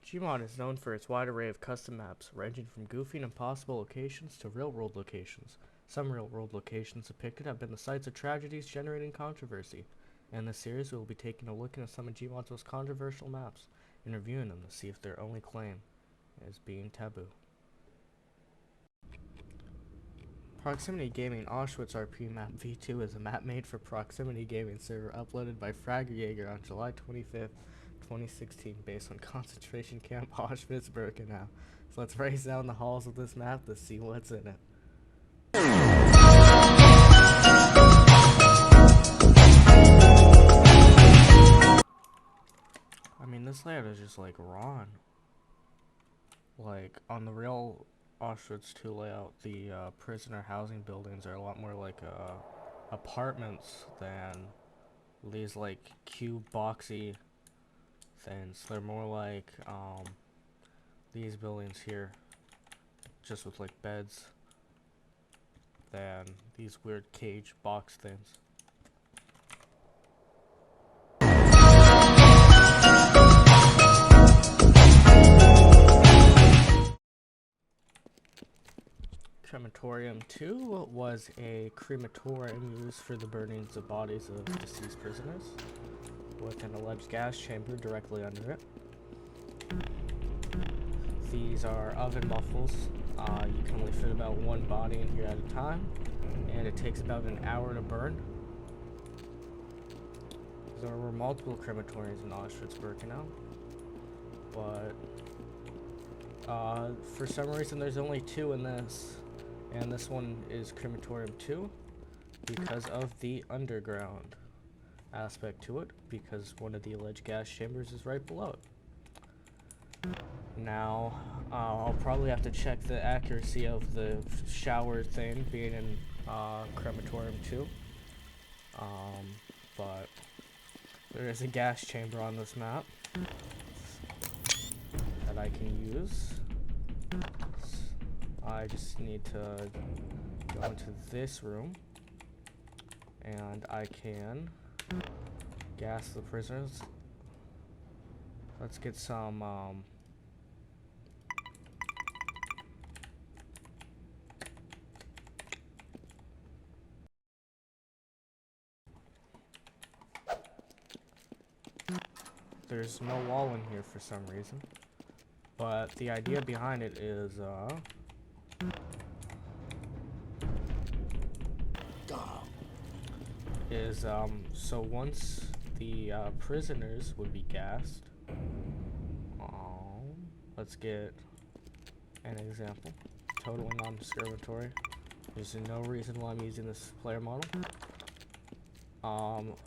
Gmod is known for its wide array of custom maps, ranging from goofy and impossible locations to real-world locations. Some real-world locations depicted have been the sites of tragedies generating controversy. In this series, we will be taking a look into some of Gmod's most controversial maps and reviewing them to see if their only claim is being taboo. Proximity Gaming Auschwitz RP Map V2 is a map made for Proximity Gaming server uploaded by Fragjaeger on July 25th, 2016 based on concentration camp Auschwitz-Birkenau. So let's race down the halls of this map to see what's in it. I mean, this layout is just like raw. Like on the real Auschwitz 2 layout, the prisoner housing buildings are a lot more like apartments than these like cube boxy things. They're more like these buildings here, just with like beds, than these weird cage box things. Crematorium 2 was a crematorium used for the burnings of bodies of deceased prisoners, with an alleged gas chamber directly under it. These are oven muffles. You can only fit about one body in here at a time, and it takes about an hour to burn. There were multiple crematoriums in Auschwitz-Birkenau, but for some reason there's only two in this, and this one is Crematorium 2 because of the underground aspect to it, because one of the alleged gas chambers is right below it. Now, I'll probably have to check the accuracy of the shower thing being in Crematorium 2, but there is a gas chamber on this map that I can use. I just need to go into this room, and I can gas the prisoners. Let's get some there's no wall in here for some reason, but the idea behind it is so once the prisoners would be gassed, let's get an example. Totally non-discriminatory. There's no reason why I'm using this player model.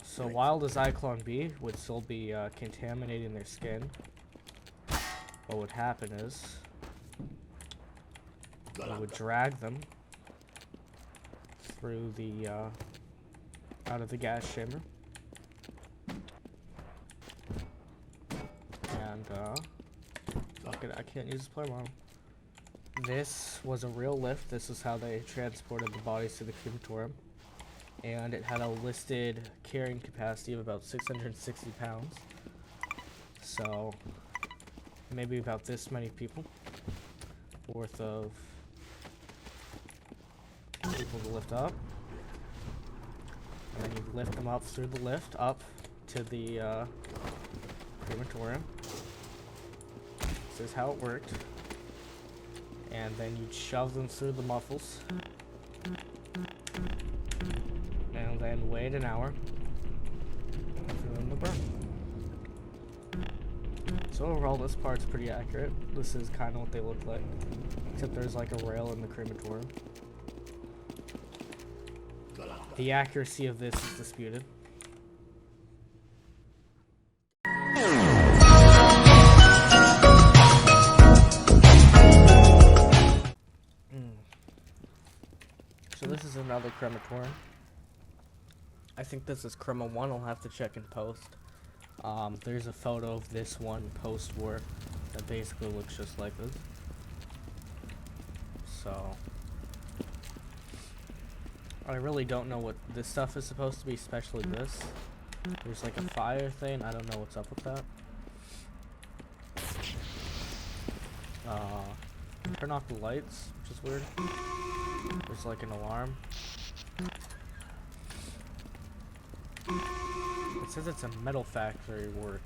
So while the Zyklon B would still be contaminating their skin, what would happen is I would drag them through the out of the gas chamber, and I can't use this player model. This was a real lift. This is how they transported the bodies to the crematorium, and it had a listed carrying capacity of about 660 pounds. So maybe about this many people worth of people to lift up. And then you lift them up through the lift up to the crematorium. This is how it worked. And then you'd shove them through the muffles. And then wait an hour for them to burn. So overall, this part's pretty accurate. This is kind of what they look like, except there's like a rail in the crematorium. The accuracy of this is disputed. So this is another crematorium. I think this is Crema 1. I'll have to check in post. There's a photo of this one post-war that basically looks just like this. So I really don't know what this stuff is supposed to be, especially this. There's like a fire thing. I don't know what's up with that. turn off the lights, which is weird. There's like an alarm. It says it's a metal factory work.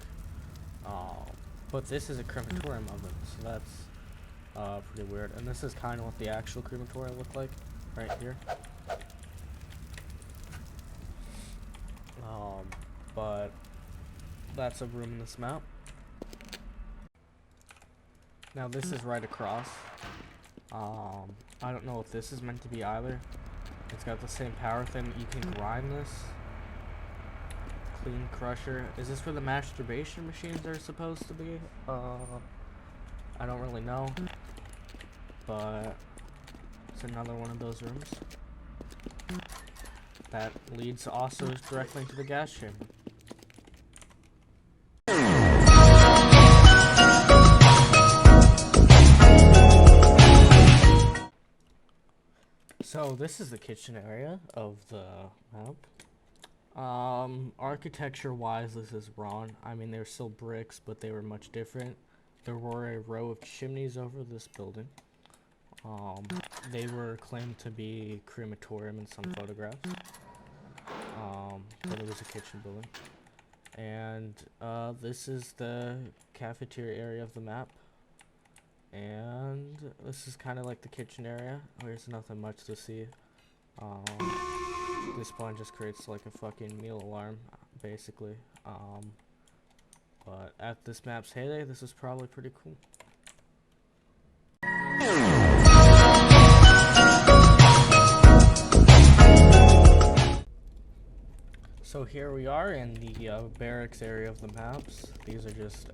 But this is a crematorium oven, so that's pretty weird. And this is kind of what the actual crematorium looked like, right here. But that's a room in this map. Now this is right across. I don't know what this is meant to be either. It's got the same power thing. You can grind this. Clean crusher. Is this where the masturbation machines are supposed to be? I don't really know. But it's another one of those rooms. That leads also directly to the gas chamber. So this is the kitchen area of the map. Architecture wise, this is wrong. I mean, they're still bricks, but they were much different. There were a row of chimneys over this building. They were claimed to be crematorium in some photographs. But it was a kitchen building. And this is the cafeteria area of the map. And this is kind of like the kitchen area. There's nothing much to see. This spawn just creates like a fucking meal alarm, basically. But at this map's heyday, this is probably pretty cool. So here we are in the barracks area of the maps. These are just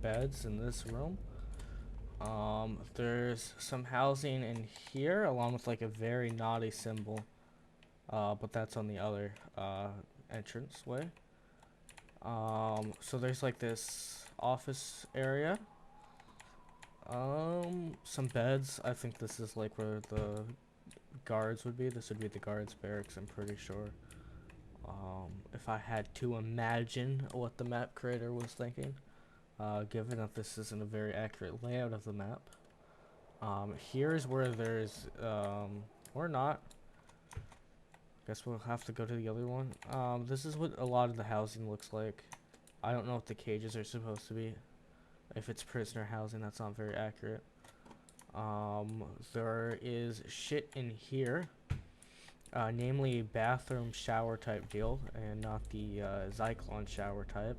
beds in this room. There's some housing in here, along with like a very naughty symbol. But that's on the other entrance way. So there's like this office area. Some beds. I think this is like where the guards would be. This would be the guards' barracks, I'm pretty sure. If I had to imagine what the map creator was thinking, given that this isn't a very accurate layout of the map. Here's where there's, or not. Guess we'll have to go to the other one. This is what a lot of the housing looks like. I don't know what the cages are supposed to be. If it's prisoner housing, that's not very accurate. There is shit in here. Namely a bathroom shower type deal, and not the Zyklon shower type.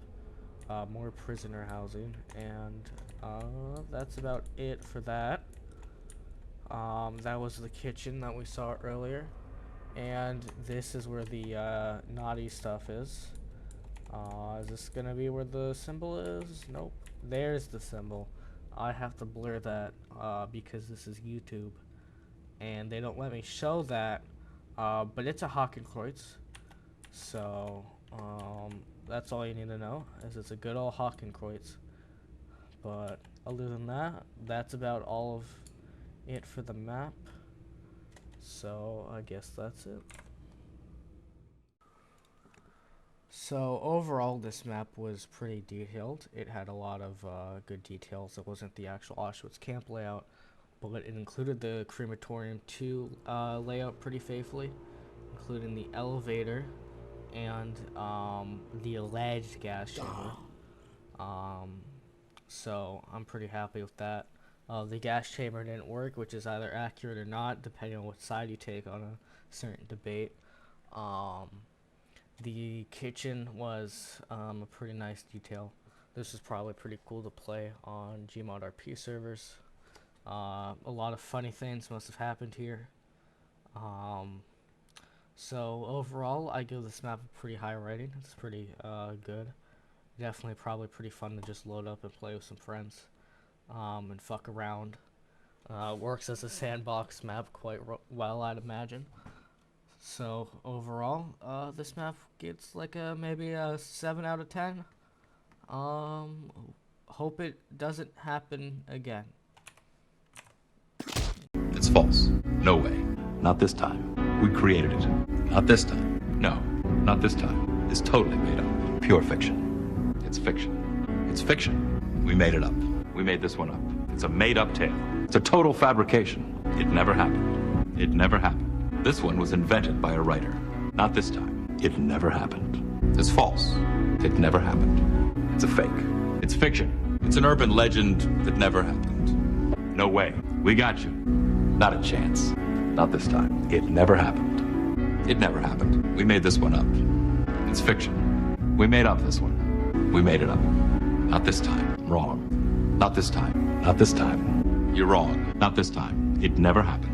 More prisoner housing, and that's about it for that. That was the kitchen that we saw earlier, and this is where the naughty stuff is. Is this gonna be where the symbol is? Nope. There's the symbol. I have to blur that because this is YouTube, and they don't let me show that. But it's a Hakenkreuz, so that's all you need to know, is it's a good old Hakenkreuz. But other than that, that's about all of it for the map, so I guess that's it. So overall, this map was pretty detailed. It had a lot of good details. It wasn't the actual Auschwitz camp layout, but it included the crematorium 2 layout pretty faithfully, including the elevator and the alleged gas chamber. So I'm pretty happy with that. The gas chamber didn't work, which is either accurate or not, depending on what side you take on a certain debate. The kitchen was a pretty nice detail. This is probably pretty cool to play on Gmod RP servers. A lot of funny things must have happened here. So overall, I give this map a pretty high rating. It's pretty good. Definitely probably pretty fun to just load up and play with some friends and fuck around. Works as a sandbox map quite well, I'd imagine. So overall, this map gets like maybe a 7 out of 10. Hope it doesn't happen again. It's false. No way. Not this time. We created it. Not this time. No, not this time. It's totally made up. Pure fiction. It's fiction. It's fiction. We made it up. We made this one up. It's a made-up tale. It's a total fabrication. It never happened. It never happened. This one was invented by a writer. Not this time. It never happened. It's false. It never happened. It's a fake. It's fiction. It's an urban legend that never happened. No way. We got you. Not a chance. Not this time. It never happened. It never happened. We made this one up. It's fiction. We made up this one. We made it up. Not this time. Wrong. Not this time. Not this time. You're wrong. Not this time. It never happened.